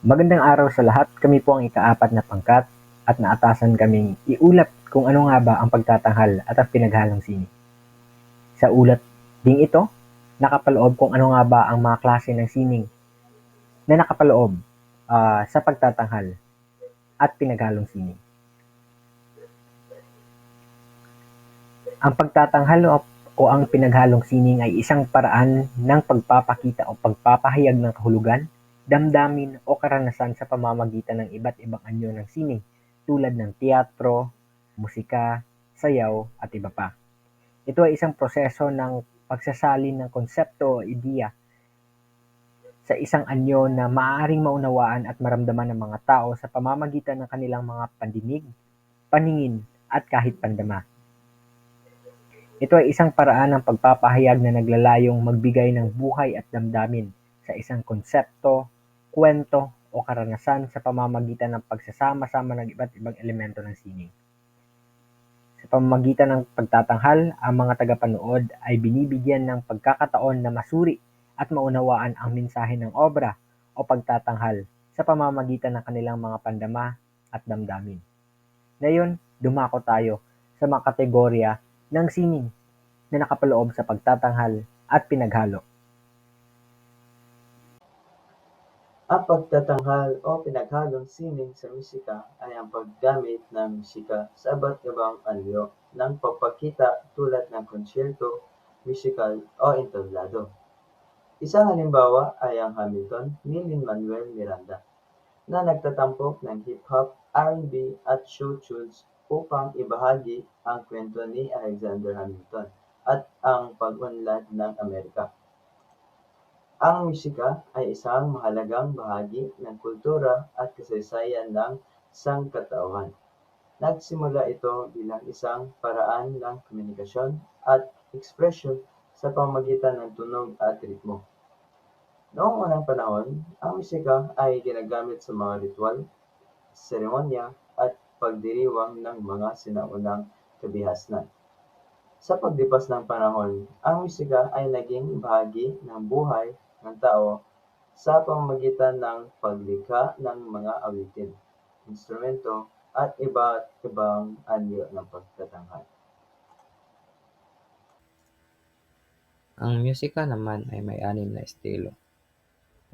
Magandang araw sa lahat. Kami po ang ika-4 na pangkat at naatasan kaming iulat kung ano nga ba ang pagtatanghal at ang pinaghalong sining. Sa ulat ding ito, nakapaloob kung ano nga ba ang mga klase ng sining na nakapaloob sa pagtatanghal at pinaghalong sining. Ang pagtatanghal o ang pinaghalong sining ay isang paraan ng pagpapakita o pagpapahayag ng kahulugan, damdamin o karanasan sa pamamagitan ng iba't ibang anyo ng sining tulad ng teatro, musika, sayaw at iba pa. Ito ay isang proseso ng pagsasalin ng konsepto o ideya sa isang anyo na maaaring maunawaan at maramdaman ng mga tao sa pamamagitan ng kanilang mga pandinig, paningin at kahit pandama. Ito ay isang paraan ng pagpapahayag na naglalayong magbigay ng buhay at damdamin sa isang konsepto, kwento o karanasan sa pamamagitan ng pagsasama-sama ng iba't ibang elemento ng sining. Sa pamamagitan ng pagtatanghal, ang mga tagapanood ay binibigyan ng pagkakataon na masuri at maunawaan ang mensahe ng obra o pagtatanghal sa pamamagitan ng kanilang mga pandama at damdamin. Ngayon, dumako tayo sa mga kategorya ng sining na nakapaloob sa pagtatanghal at pinaghalo. Ang pagtatanghal o pinaghalong sining sa musika ay ang paggamit ng musika sa iba't ibang anyo ng pagpakita tulad ng konsyerto, musical o entablado. Isang halimbawa ay ang Hamilton ni Lin-Manuel Miranda na nagtatampok ng hip-hop, R&B at show tunes upang ibahagi ang kwento ni Alexander Hamilton at ang pag-unlad ng Amerika. Ang musika ay isang mahalagang bahagi ng kultura at kasaysayan ng sangkatauhan. Nagsimula ito bilang isang paraan ng komunikasyon at ekspresyon sa pamamagitan ng tunog at ritmo. Noong unang panahon, ang musika ay ginagamit sa mga ritual, seremonya at pagdiriwang ng mga sinaunang kabihasnan. Sa paglipas ng panahon, ang musika ay naging bahagi ng buhay ng tao sa pamamagitan ng paglikha ng mga awitin, instrumento at iba't ibang anyo ng pagtatanghal. Ang musika naman ay may 6 na estilo.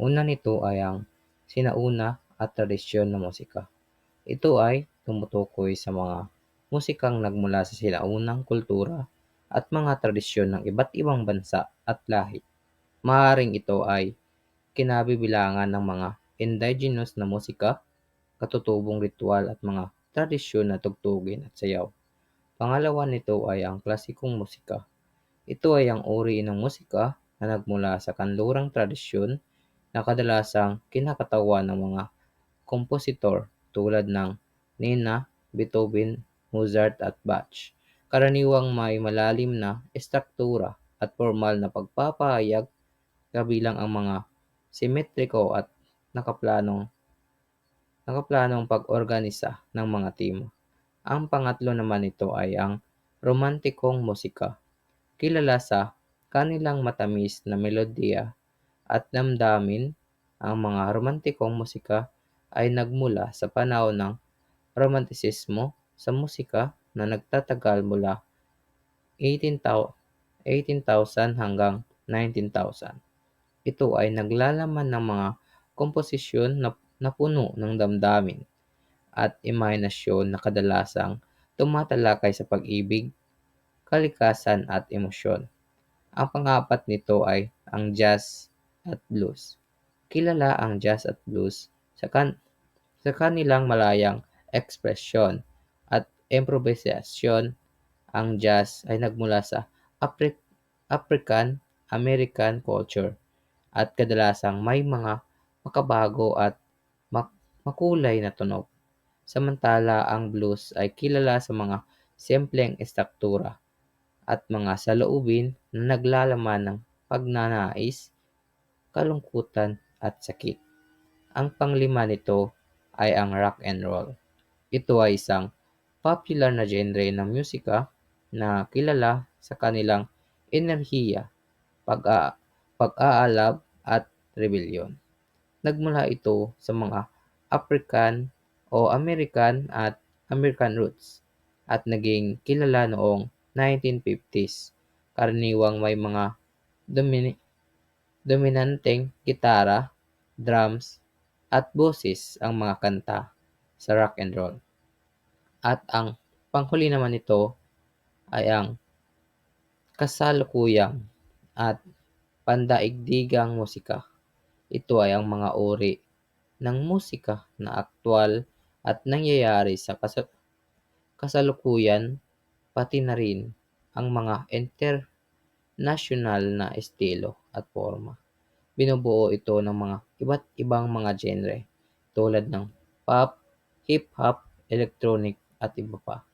Una nito ay ang sinauna at tradisyon na musika. Ito ay tumutukoy sa mga musikang nagmula sa sinaunang kultura at mga tradisyon ng iba't ibang bansa at lahi. Maaaring ito ay kinabibilangan ng mga indigenous na musika, katutubong ritual at mga tradisyon na tugtugin at sayaw. Pangalawa nito ay ang klasikong musika. Ito ay ang uri ng musika na nagmula sa kanlurang tradisyon na kadalasang kinakatawan ng mga kompositor tulad ng Nina, Beethoven, Mozart at Bach. Karaniwang may malalim na estruktura at formal na pagpapahayag kabilang ang mga simetriko at nakaplanong nakaplanong pag-organisa ng mga tema. Ang pangatlo naman nito ay ang romantikong musika. Kilala sa kanilang matamis na melodiya at damdamin, ang mga romantikong musika ay nagmula sa panahon ng romantisismo sa musika na nagtatagal mula 18,000 hanggang 19,000. Ito ay naglalaman ng mga komposisyon na puno ng damdamin at imahinasyon na kadalasang tumatalakay sa pag-ibig, kalikasan at emosyon. Ang pang-apat nito ay ang jazz at blues. Kilala ang jazz at blues sa kanilang malayang ekspresyon at improvisasyon. Ang jazz ay nagmula sa African American culture at kadalasang may mga makabago at makulay na tunog. Samantala ang blues ay kilala sa mga simpleng estruktura at mga saloobin na naglalaman ng pagnanais, kalungkutan at sakit. Ang panglima nito ay ang rock and roll. Ito ay isang popular na genre ng musika na kilala sa kanilang enerhiya, pag-aalab at rebelyon. Nagmula ito sa mga African o American at American roots at naging kilala noong 1950s. Karaniwang may mga dominanteng gitara, drums, at boses ang mga kanta sa rock and roll. At ang panghuli naman nito ay ang kasalukuyang at pandaigdigang musika. Ito ay ang mga uri ng musika na aktwal at nangyayari sa kasalukuyan, pati na rin ang mga internasyonal na estilo at forma. Binubuo ito ng mga iba't ibang mga genre tulad ng pop, hip-hop, electronic at iba pa.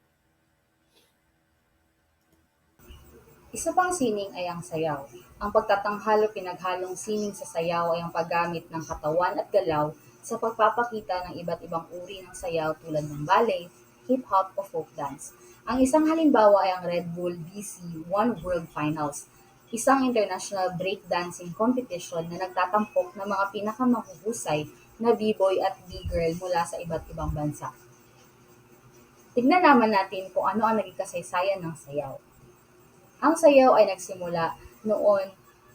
Isa pang sining ay ang sayaw. Ang pagtatanghal o pinaghalong sining sa sayaw ay ang paggamit ng katawan at galaw sa pagpapakita ng iba't ibang uri ng sayaw tulad ng ballet, hip-hop o folk dance. Ang isang halimbawa ay ang Red Bull BC One World Finals, isang international breakdancing competition na nagtatampok ng mga pinakamahuhusay na b-boy at b-girl mula sa iba't ibang bansa. Tignan naman natin kung ano ang naging kasaysayan ng sayaw. Ang sayaw ay nagsimula noon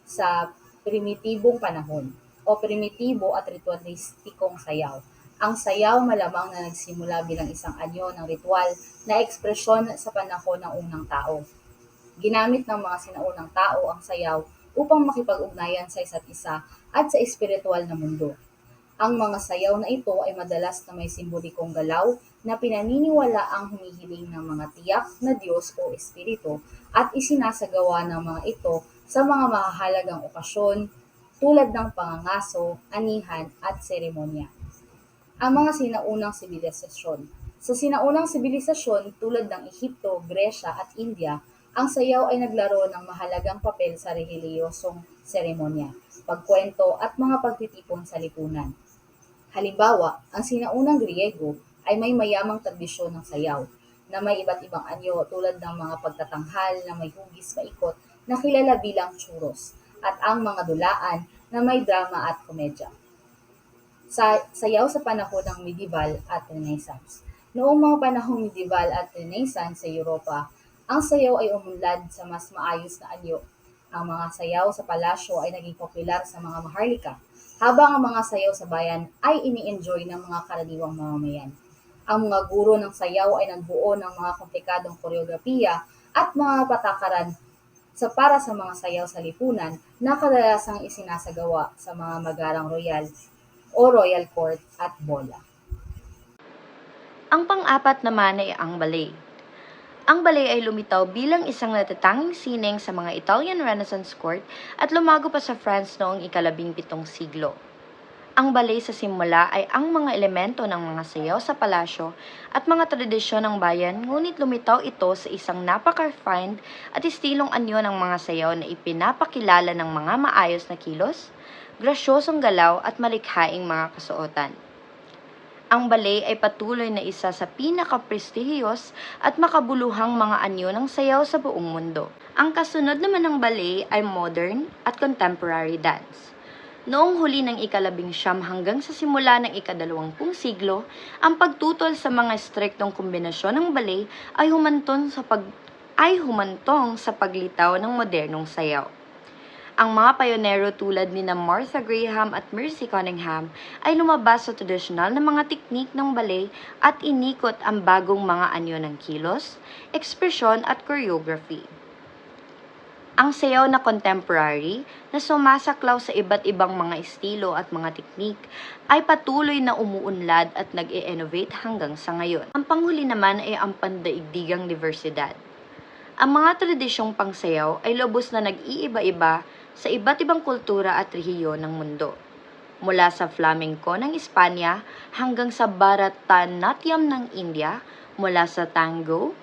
sa primitibong panahon o primitibo at ritualistikong sayaw. Ang sayaw malamang na nagsimula bilang isang anyo ng ritual na ekspresyon sa panahon ng unang tao. Ginamit ng mga sinaunang tao ang sayaw upang makipag-ugnayan sa isa't isa at sa espiritual na mundo. Ang mga sayaw na ito ay madalas na may simbolikong galaw na pinaniniwala ang humihiling ng mga tiyak na Diyos o Espiritu at isinasagawa ng mga ito sa mga mahahalagang okasyon tulad ng pangangaso, anihan at seremonya. Ang mga sinaunang sibilisasyon. Sa sinaunang sibilisasyon tulad ng Ehipto, Gresya at India, ang sayaw ay naglaro ng mahalagang papel sa relihiyosong seremonya, pagkwento at mga pagtitipon sa lipunan. Halimbawa, ang sinaunang Griego ay may mayamang tradisyon ng sayaw na may iba't ibang anyo tulad ng mga pagtatanghal na may hugis maikot na kilala bilang churros at ang mga dulaan na may drama at komedya. Sa sayaw sa panahon ng medieval at Renaissance. Noong mga panahong medieval at Renaissance sa Europa, ang sayaw ay umunlad sa mas maayos na anyo. Ang mga sayaw sa palasyo ay naging popular sa mga maharlika, habang ang mga sayaw sa bayan ay ini-enjoy ng mga karaniwang mamamayan. Ang mga guro ng sayaw ay nagbuo ng mga komplikadong koreografiya at mga patakaran para sa mga sayaw sa lipunan na kadalasang isinasagawa sa mga magarang royal o royal court at bola. Ang pang-apat naman ay ang ballet. Ang ballet ay lumitaw bilang isang natatanging sining sa mga Italian Renaissance court at lumago pa sa France noong ika-17 siglo. Ang ballet sa simula ay ang mga elemento ng mga sayaw sa palasyo at mga tradisyon ng bayan, ngunit lumitaw ito sa isang napaka-refined at estilong anyo ng mga sayaw na ipinapakilala ng mga maayos na kilos, grasyosong galaw at malikhaing mga kasuotan. Ang ballet ay patuloy na isa sa pinaka-prestihiyos at makabuluhang mga anyo ng sayaw sa buong mundo. Ang kasunod naman ng ballet ay modern at contemporary dance. Noong huli ng ika-19 hanggang sa simula ng ika-20 siglo, ang pagtutol sa mga striktong kombinasyon ng ballet ay humantong sa paglitaw ng modernong sayaw. Ang mga payonero tulad ni na Martha Graham at Mercy Cunningham ay lumabas sa tradisyonal na mga teknik ng ballet at inikot ang bagong mga anyo ng kilos, ekspresyon at choreography. Ang sayaw na contemporary na sumasaklaw sa iba't ibang mga estilo at mga teknik ay patuloy na umuunlad at nag-i-innovate hanggang sa ngayon. Ang panghuli naman ay ang pandaigdigang diversidad. Ang mga tradisyong pangsayaw ay lubos na nag-iiba-iba sa iba't ibang kultura at rehiyon ng mundo. Mula sa flamenco ng Espanya hanggang sa Bharatanatyam ng India, mula sa tango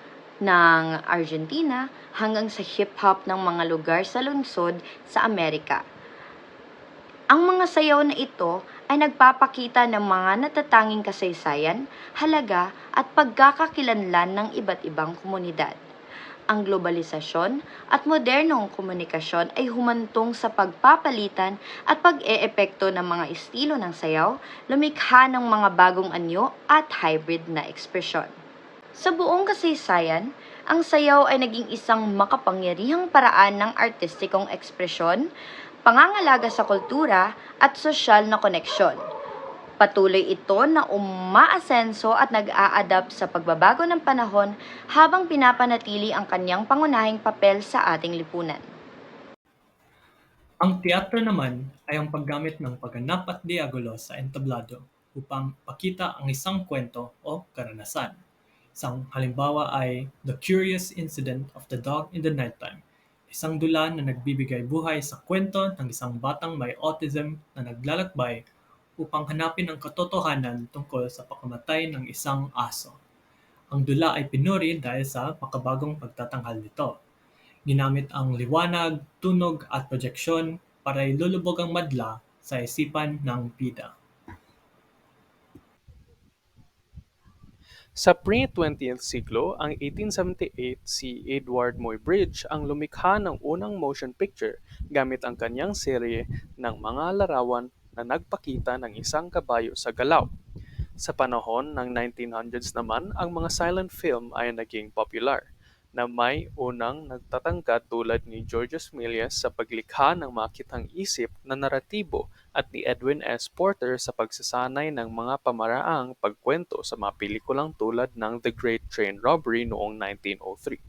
ng Argentina hanggang sa hip-hop ng mga lugar sa lungsod sa Amerika. Ang mga sayaw na ito ay nagpapakita ng mga natatanging kasaysayan, halaga at pagkakakilanlan ng iba't ibang komunidad. ang globalisasyon at modernong komunikasyon ay humantong sa pagpapalitan at pag-eepekto ng mga estilo ng sayaw, lumikha ng mga bagong anyo at hybrid na ekspresyon. Sa buong kasaysayan, ang sayaw ay naging isang makapangyarihang paraan ng artistikong ekspresyon, pangangalaga sa kultura at sosyal na koneksyon. Patuloy ito na umaasenso at nag-a-adapt sa pagbabago ng panahon habang pinapanatili ang kanyang pangunahing papel sa ating lipunan. Ang teatro naman ay ang paggamit ng pagganap at diagulo sa entablado upang pakita ang isang kwento o karanasan. Isang halimbawa ay The Curious Incident of the Dog in the Nighttime, isang dula na nagbibigay buhay sa kwento ng isang batang may autism na naglalakbay upang hanapin ang katotohanan tungkol sa pagkamatay ng isang aso. Ang dula ay pinuri dahil sa makabagong pagtatanghal nito. Ginamit ang liwanag, tunog at projeksyon para ilulubog ang madla sa isipan ng bida. Sa pre-20th siglo, ang 1878 si Edward Muybridge ang lumikha ng unang motion picture gamit ang kanyang serye ng mga larawan na nagpakita ng isang kabayo sa galaw. Sa panahon ng 1900s naman, ang mga silent film ay naging popular na may unang nagtatangka tulad ni Georges Méliès sa paglikha ng makitang isip na naratibo at ni Edwin S. Porter sa pagsasanay ng mga pamaraang pagkwento sa mga pelikulang tulad ng The Great Train Robbery noong 1903.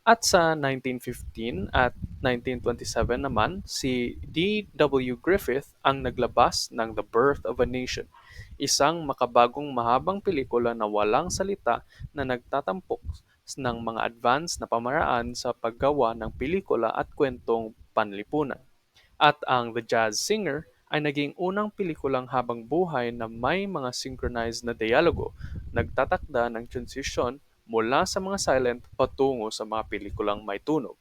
At sa 1915 at 1927 naman, si D.W. Griffith ang naglabas ng The Birth of a Nation, isang makabagong mahabang pelikula na walang salita na nagtatampok ng mga advanced na pamaraan sa paggawa ng pelikula at kwentong panlipunan. At ang The Jazz Singer ay naging unang pelikulang habang buhay na may mga synchronized na dialogo, nagtatakda ng transisyon mula sa mga silent patungo sa mga pelikulang may tunog.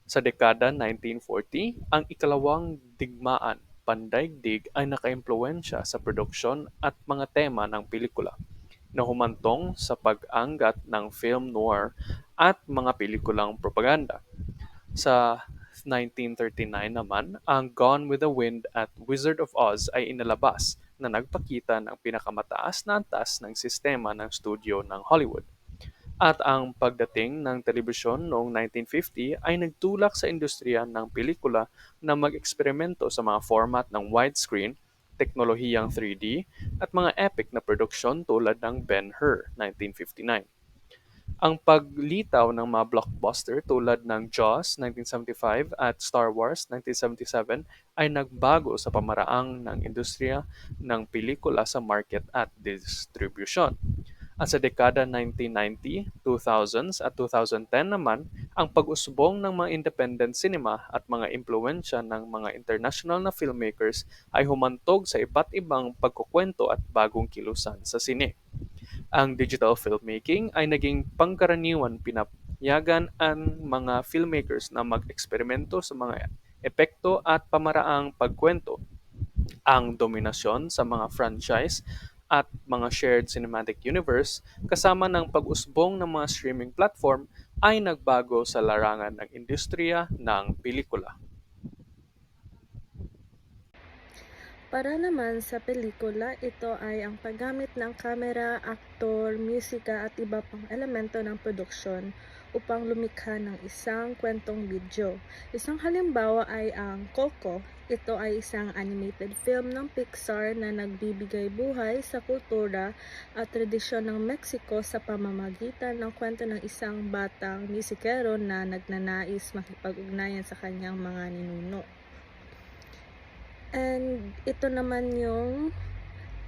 Sa dekada 1940, ang ikalawang digmaan pandaigdig ay nakaimpluwensya sa produksyon at mga tema ng pelikula, na humantong sa pag-angat ng film noir at mga pelikulang propaganda. Sa 1939 naman, ang Gone with the Wind at Wizard of Oz ay inalabas na nagpakita ng pinakamataas na antas ng sistema ng studio ng Hollywood. At ang pagdating ng telebisyon noong 1950 ay nagtulak sa industriya ng pelikula na mag-eksperimento sa mga format ng widescreen, teknolohiyang 3D, at mga epic na produksyon tulad ng Ben-Hur 1959. Ang paglitaw ng mga blockbuster tulad ng Jaws 1975 at Star Wars 1977 ay nagbago sa pamaraang ng industriya ng pelikula sa market at distribution. At sa dekada 1990, 2000s at 2010 naman, ang pag-usbong ng mga independent cinema at mga impluwensya ng mga international na filmmakers ay humantog sa iba't ibang pagkukwento at bagong kilusan sa sine. Ang digital filmmaking ay naging pangkaraniwan, pinapayagan ang mga filmmakers na mag-eksperimento sa mga epekto at pamaraang pagkwento. Ang dominasyon sa mga franchise at mga shared cinematic universe kasama ng pag-usbong ng mga streaming platform ay nagbago sa larangan ng industriya ng pelikula. Para naman sa pelikula, ito ay ang paggamit ng kamera, aktor, musika at iba pang elemento ng produksyon upang lumikha ng isang kwentong video. Isang halimbawa ay ang Coco. Ito ay isang animated film ng Pixar na nagbibigay buhay sa kultura at tradisyon ng Mexico sa pamamagitan ng kwento ng isang batang musikero na nagnanais makipag-ugnayan sa kanyang mga ninuno. And ito naman yung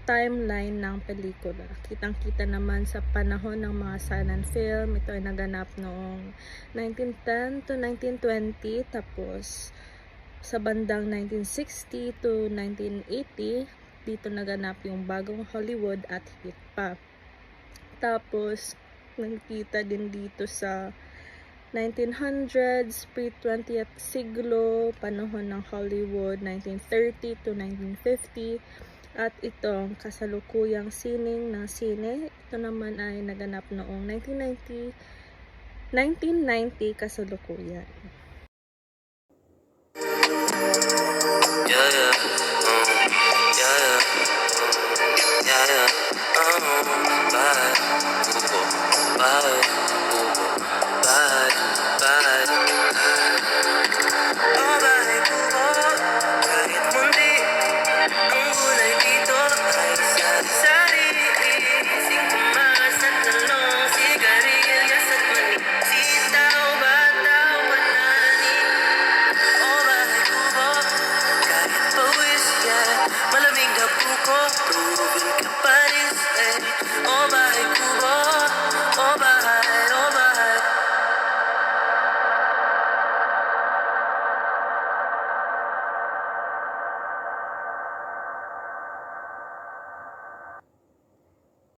timeline ng pelikula. Kitang-kita naman sa panahon ng mga silent film. Ito ay naganap noong 1910 to 1920. Tapos sa bandang 1960 to 1980, dito naganap yung bagong Hollywood at hit pa. Tapos nakikita din dito sa 1900s, pre-20th siglo, panahon ng Hollywood, 1930 to 1950, at itong kasalukuyang sining ng sine. Ito naman ay naganap noong 1990 1990 kasalukuyan. Yeah, yeah.